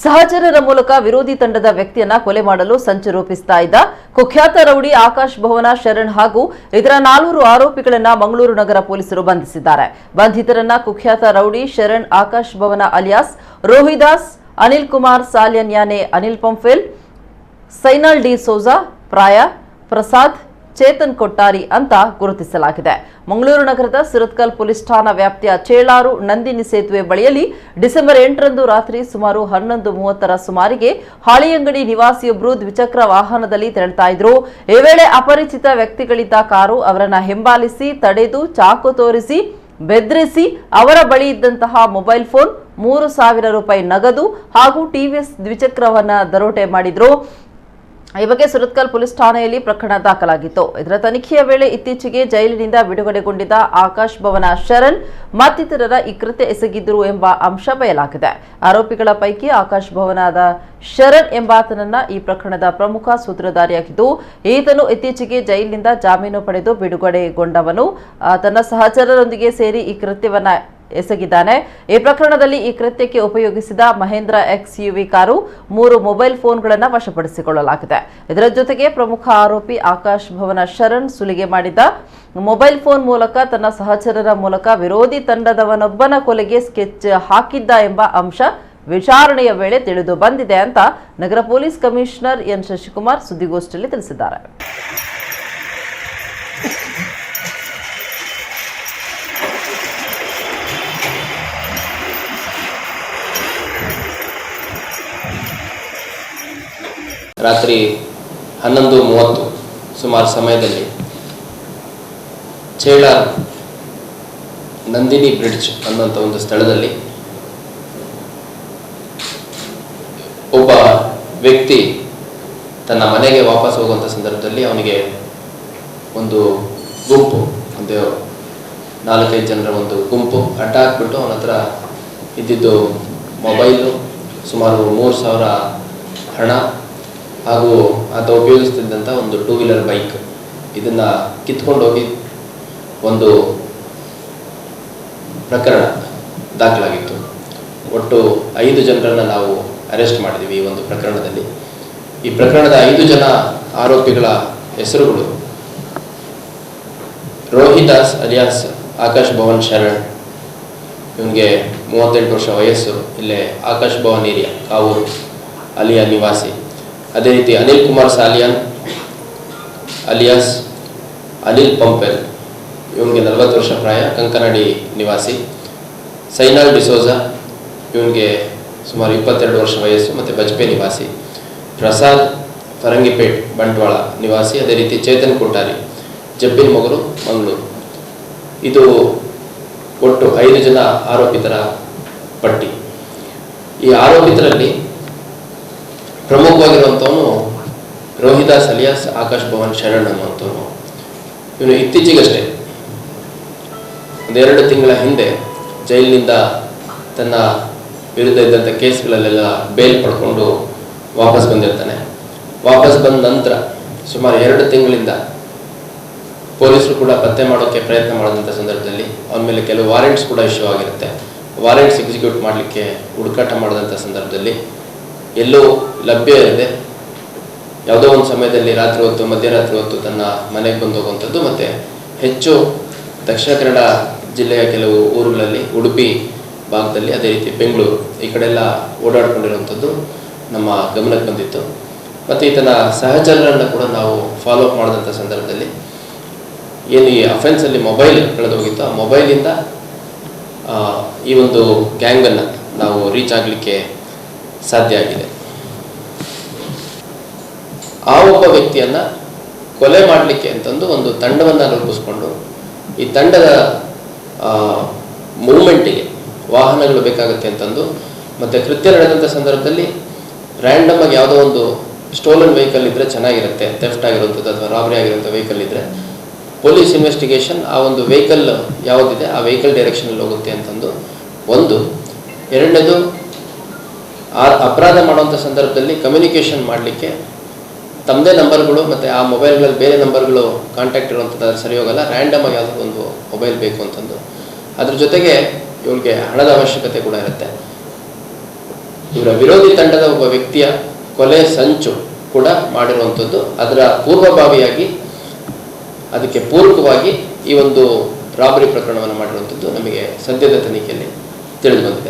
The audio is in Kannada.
ಸಹಚರರ ಮೂಲಕ ವಿರೋಧಿ ತಂಡದ ವ್ಯಕ್ತಿಯನ್ನ ಕೊಲೆ ಮಾಡಲು ಸಂಚು ರೂಪಿಸ್ತಾ ಇದ್ದ ಕುಖ್ಯಾತ ರೌಡಿ ಆಕಾಶ್ ಭವನ ಶರಣ್ ಹಾಗೂ ಇತರ 4 ಆರೋಪಿಗಳನ್ನ ಮಂಗಳೂರು ನಗರ ಪೊಲೀಸರು ಬಂಧಿಸಿದ್ದಾರೆ. ಬಂಧಿತರನ್ನ ಕುಖ್ಯಾತ ರೌಡಿ ಶರಣ್ ಆಕಾಶ್ ಭವನ ಅಲಿಯಾಸ್ ರೋಹಿದಾಸ್, ಅನಿಲ್ ಕುಮಾರ್ ಸಾಲ್ಯನ್ ಯಾನೆ ಅನಿಲ್ ಪಂಫೆಲ್, ಸೈನಲ್ ಡಿ ಸೋಜಾ, ಪ್ರಾಯ ಪ್ರಸಾದ್, ಚೇತನ್ ಕೊಟ್ಟಾರಿ ಅಂತ ಗುರುತಿಸಲಾಗಿದೆ. ಮಂಗಳೂರು ನಗರದ ಸುರತ್ಕಲ್ ಪೊಲೀಸ್ ಠಾಣಾ ವ್ಯಾಪ್ತಿಯ ಚೇಳಾರು ನಂದಿನಿ ಸೇತುವೆ ಬಳಿಯಲ್ಲಿ ಡಿಸೆಂಬರ್ 8ರಂದು ರಾತ್ರಿ ಸುಮಾರು 11:30ರ ಸುಮಾರಿಗೆ ಹಾಳಿಯಂಗಡಿ ನಿವಾಸಿಯೊಬ್ಬರು ದ್ವಿಚಕ್ರ ವಾಹನದಲ್ಲಿ ತೆರಳುತ್ತಾ ಇದ್ರು. ಈ ವೇಳೆ ಅಪರಿಚಿತ ವ್ಯಕ್ತಿಗಳಿದ್ದ ಕಾರು ಅವರನ್ನ ಹಿಂಬಾಲಿಸಿ ತಡೆದು ಚಾಕು ತೋರಿಸಿ ಬೆದರಿಸಿ ಅವರ ಬಳಿ ಇದ್ದಂತಹ ಮೊಬೈಲ್ ಫೋನ್, 3,000 ರೂಪಾಯಿ ನಗದು ಹಾಗೂ ಟಿವಿಎಸ್ ದ್ವಿಚಕ್ರವನ್ನ ದರೋಡೆ ಮಾಡಿದ್ರು. ಈ ಬಗ್ಗೆ ಸುರತ್ಕಲ್ ಪೊಲೀಸ್ ಠಾಣೆಯಲ್ಲಿ ಪ್ರಕರಣ ದಾಖಲಾಗಿತ್ತು. ಇದರ ತನಿಖೆಯ ವೇಳೆ ಇತ್ತೀಚೆಗೆ ಜೈಲಿನಿಂದ ಬಿಡುಗಡೆಗೊಂಡಿದ್ದ ಆಕಾಶ್ ಭವನ ಶರಣ್ ಮತ್ತಿತರರ ಈ ಕೃತ್ಯ ಎಸಗಿದ್ದರು ಎಂಬ ಅಂಶ ಬಯಲಾಗಿದೆ. ಆರೋಪಿಗಳ ಪೈಕಿ ಆಕಾಶ್ ಭವನದ ಶರಣ್ ಎಂಬಾತನನ್ನ ಈ ಪ್ರಕರಣದ ಪ್ರಮುಖ ಸೂತ್ರಧಾರಿಯಾಗಿದ್ದು, ಈತನು ಇತ್ತೀಚೆಗೆ ಜೈಲಿನಿಂದ ಜಾಮೀನು ಪಡೆದು ಬಿಡುಗಡೆಗೊಂಡವನು ತನ್ನ ಸಹಚರರೊಂದಿಗೆ ಸೇರಿ ಈ ಕೃತ್ಯವನ್ನ ಎಸಗಿದ್ದಾನೆ. ಈ ಪ್ರಕರಣದಲ್ಲಿ ಈ ಕೃತ್ಯಕ್ಕೆ ಉಪಯೋಗಿಸಿದ ಮಹೇಂದ್ರ XUV ಕಾರು, 3 ಮೊಬೈಲ್ ಫೋನ್ಗಳನ್ನು ವಶಪಡಿಸಿಕೊಳ್ಳಲಾಗಿದೆ. ಇದರ ಜೊತೆಗೆ ಪ್ರಮುಖ ಆರೋಪಿ ಆಕಾಶ್ ಭವನ ಶರಣ್ ಸುಲಿಗೆ ಮಾಡಿದ್ದ ಮೊಬೈಲ್ ಫೋನ್ ಮೂಲಕ ತನ್ನ ಸಹಚರರ ಮೂಲಕ ವಿರೋಧಿ ತಂಡದವನೊಬ್ಬನ ಕೊಲೆಗೆ ಸ್ಕೆಚ್ ಹಾಕಿದ್ದ ಎಂಬ ಅಂಶ ವಿಚಾರಣೆಯ ವೇಳೆ ತಿಳಿದು ಬಂದಿದೆ ಅಂತ ನಗರ ಪೊಲೀಸ್ ಕಮಿಷನರ್ ಎನ್ ಶಶಿಕುಮಾರ್ ಸುದ್ದಿಗೋಷ್ಠಿಯಲ್ಲಿ ತಿಳಿಸಿದ್ದಾರೆ. ರಾತ್ರಿ 11:30 ಸುಮಾರು ಸಮಯದಲ್ಲಿ ಚೇಳಾರ್ ನಂದಿನಿ ಬ್ರಿಡ್ಜ್ ಅನ್ನುವಂಥ ಒಂದು ಸ್ಥಳದಲ್ಲಿ ಒಬ್ಬ ವ್ಯಕ್ತಿ ತನ್ನ ಮನೆಗೆ ವಾಪಸ್ ಹೋಗುವಂಥ ಸಂದರ್ಭದಲ್ಲಿ ಅವನಿಗೆ ಒಂದು ಗುಂಪು, ಒಂದು 4-5 ಜನರ ಒಂದು ಗುಂಪು ಅಡ್ಡ ಹಾಕ್ಬಿಟ್ಟು ಅವನ ಹತ್ರ ಇದ್ದಿದ್ದು ಮೊಬೈಲು, ಸುಮಾರು 3,000 ಹಣ ಹಾಗೂ ಆತ ಉಪಯೋಗಿಸ್ತಿದ್ದಂಥ ಒಂದು 2 ವೀಲರ್ ಬೈಕ್, ಇದನ್ನು ಕಿತ್ಕೊಂಡೋಗಿ ಒಂದು ಪ್ರಕರಣ ದಾಖಲಾಗಿತ್ತು. ಒಟ್ಟು 5 ಜನರನ್ನು ನಾವು ಅರೆಸ್ಟ್ ಮಾಡಿದ್ದೀವಿ ಈ ಒಂದು ಪ್ರಕರಣದಲ್ಲಿ. ಈ ಪ್ರಕರಣದ 5 ಜನ ಆರೋಪಿಗಳ ಹೆಸರುಗಳು: ರೋಹಿದಾಸ್ ಅಲಿಯಾಸ್ ಆಕಾಶ್ ಭವನ್ ಶರಣ್, ಇವನಿಗೆ 38 ವರ್ಷ ವಯಸ್ಸು, ಇಲ್ಲೇ ಆಕಾಶ್ ಭವನ್ ಏರಿಯಾ ಕಾವೂರು ಅಲಿಯಾ ನಿವಾಸಿ. ಅದೇ ರೀತಿ ಅನಿಲ್ ಕುಮಾರ್ ಸಾಲಿಯನ್ ಅಲಿಯಾಸ್ ಅನಿಲ್ ಪಂಪೆಲ್, ಇವನಿಗೆ 40 ವರ್ಷ ಪ್ರಾಯ, ಕಂಕನಾಡಿ ನಿವಾಸಿ. ಸೈನಲ್ ಡಿಸೋಜಾ, ಇವನಿಗೆ ಸುಮಾರು 22 ವರ್ಷ ವಯಸ್ಸು ಮತ್ತು ಬಜ್ಪೆ ನಿವಾಸಿ. ಪ್ರಸಾದ್ ಫರಂಗಿಪೇಟ್ ಬಂಟ್ವಾಳ ನಿವಾಸಿ. ಅದೇ ರೀತಿ ಚೇತನ್ ಕೊಟ್ಟಾರಿ ಜಬ್ಬಿನ ಮೊಗರು ಮಂಗಳೂರು. ಇದು ಒಟ್ಟು 5 ಜನ ಆರೋಪಿತರ ಪಟ್ಟಿ. ಈ ಆರೋಪಿತರಲ್ಲಿ ಪ್ರಮುಖವಾಗಿರುವಂಥವನು ರೋಹಿದಾಸ್ ಅಲಿಯಾಸ್ ಆಕಾಶ್ ಭವನ್ ಶರಣ್ ಅನ್ನುವಂಥವನು. ಇವನು ಇತ್ತೀಚೆಗಷ್ಟೇ 1-2 ತಿಂಗಳ ಹಿಂದೆ ಜೈಲಿನಿಂದ ತನ್ನ ವಿರುದ್ಧ ಇದ್ದಂಥ ಕೇಸ್ಗಳಲ್ಲೆಲ್ಲ ಬೇಲ್ ಪಡ್ಕೊಂಡು ವಾಪಸ್ ಬಂದಿರ್ತಾನೆ. ವಾಪಸ್ ಬಂದ ನಂತರ ಸುಮಾರು 2 ತಿಂಗಳಿಂದ ಪೊಲೀಸರು ಕೂಡ ಪತ್ತೆ ಮಾಡೋಕ್ಕೆ ಪ್ರಯತ್ನ ಮಾಡಿದಂಥ ಸಂದರ್ಭದಲ್ಲಿ ಅವನ ಮೇಲೆ ಕೆಲವು ವಾರೆಂಟ್ಸ್ ಕೂಡ ಇಶ್ಯೂ ಆಗಿರುತ್ತೆ. ವಾರೆಂಟ್ಸ್ ಎಕ್ಸಿಕ್ಯೂಟ್ ಮಾಡಲಿಕ್ಕೆ ಹುಡುಕಾಟ ಮಾಡಿದಂಥ ಸಂದರ್ಭದಲ್ಲಿ ಎಲ್ಲೂ ಲಭ್ಯ ಇರದೆ ಯಾವುದೋ ಒಂದು ಸಮಯದಲ್ಲಿ ರಾತ್ರಿ ಹೊತ್ತು, ಮಧ್ಯರಾತ್ರಿ ಹೊತ್ತು ತನ್ನ ಮನೆಗೆ ಬಂದು ಹೋಗುವಂಥದ್ದು, ಮತ್ತು ಹೆಚ್ಚು ದಕ್ಷಿಣ ಕನ್ನಡ ಜಿಲ್ಲೆಯ ಕೆಲವು ಊರುಗಳಲ್ಲಿ, ಉಡುಪಿ ಭಾಗದಲ್ಲಿ, ಅದೇ ರೀತಿ ಬೆಂಗಳೂರು ಈ ಕಡೆಲ್ಲ ಓಡಾಡ್ಕೊಂಡಿರುವಂಥದ್ದು ನಮ್ಮ ಗಮನಕ್ಕೆ ಬಂದಿತ್ತು. ಮತ್ತು ಈತನ ಸಹಚರರನ್ನು ಕೂಡ ನಾವು ಫಾಲೋ ಅಪ್ ಮಾಡಿದಂಥ ಸಂದರ್ಭದಲ್ಲಿ ಏನು ಈ ಅಫೆನ್ಸಲ್ಲಿ ಮೊಬೈಲ್ ಕಳೆದೋಗಿತ್ತು, ಆ ಮೊಬೈಲಿಂದ ಈ ಒಂದು ಗ್ಯಾಂಗನ್ನು ನಾವು ರೀಚ್ ಆಗಲಿಕ್ಕೆ ಸಾಧ್ಯ ಆಗಿದೆ. ಆ ಒಬ್ಬ ವ್ಯಕ್ತಿಯನ್ನು ಕೊಲೆ ಮಾಡಲಿಕ್ಕೆ ಅಂತಂದು ಒಂದು ತಂಡವನ್ನು ರೂಪಿಸ್ಕೊಂಡು, ಈ ತಂಡದ ಮೂವ್ಮೆಂಟಿಗೆ ವಾಹನಗಳು ಬೇಕಾಗುತ್ತೆ ಅಂತಂದು, ಮತ್ತು ಕೃತ್ಯ ನಡೆದಂಥ ಸಂದರ್ಭದಲ್ಲಿ ರ್ಯಾಂಡಮ್ ಆಗಿ ಯಾವುದೋ ಒಂದು ಸ್ಟೋಲನ್ ವೆಹಿಕಲ್ ಇದ್ದರೆ ಚೆನ್ನಾಗಿರುತ್ತೆ, ಥೆಫ್ಟ್ ಆಗಿರುವಂಥದ್ದು ಅಥವಾ ರಾಬರಿ ಆಗಿರುವಂಥ ವೆಹಿಕಲ್ ಇದ್ದರೆ ಪೊಲೀಸ್ ಇನ್ವೆಸ್ಟಿಗೇಷನ್ ಆ ಒಂದು ವೆಹಿಕಲ್ ಯಾವುದಿದೆ ಆ ವೆಹಿಕಲ್ ಡೈರೆಕ್ಷನಲ್ಲಿ ಹೋಗುತ್ತೆ ಅಂತಂದು ಒಂದು. ಎರಡನೇದು, ಆ ಅಪರಾಧ ಮಾಡುವಂಥ ಸಂದರ್ಭದಲ್ಲಿ ಕಮ್ಯುನಿಕೇಷನ್ ಮಾಡಲಿಕ್ಕೆ ತಮ್ಮದೇ ನಂಬರ್ಗಳು ಮತ್ತು ಆ ಮೊಬೈಲ್ಗಳಲ್ಲಿ ಬೇರೆ ನಂಬರ್ಗಳು ಕಾಂಟ್ಯಾಕ್ಟ್ ಇರುವಂಥದ್ದು ಸರಿ ಹೋಗಲ್ಲ, ರ್ಯಾಂಡಮ್ ಆಗಿ ಯಾವುದೋ ಒಂದು ಮೊಬೈಲ್ ಬೇಕು ಅಂತಂದು. ಅದ್ರ ಜೊತೆಗೆ ಇವಳಿಗೆ ಹಣದ ಅವಶ್ಯಕತೆ ಕೂಡ ಇರುತ್ತೆ. ಇವರ ವಿರೋಧಿ ತಂಡದ ಒಬ್ಬ ವ್ಯಕ್ತಿಯ ಕೊಲೆ ಸಂಚು ಕೂಡ ಮಾಡಿರುವಂಥದ್ದು. ಅದರ ಪೂರ್ವಭಾವಿಯಾಗಿ ಅದಕ್ಕೆ ಪೂರಕವಾಗಿ ಈ ಒಂದು ರಾಬರಿ ಪ್ರಕರಣವನ್ನು ಮಾಡಿರುವಂಥದ್ದು ನಮಗೆ ಸದ್ಯದ ತನಿಖೆಯಲ್ಲಿ ತಿಳಿದು ಬಂದಿದೆ.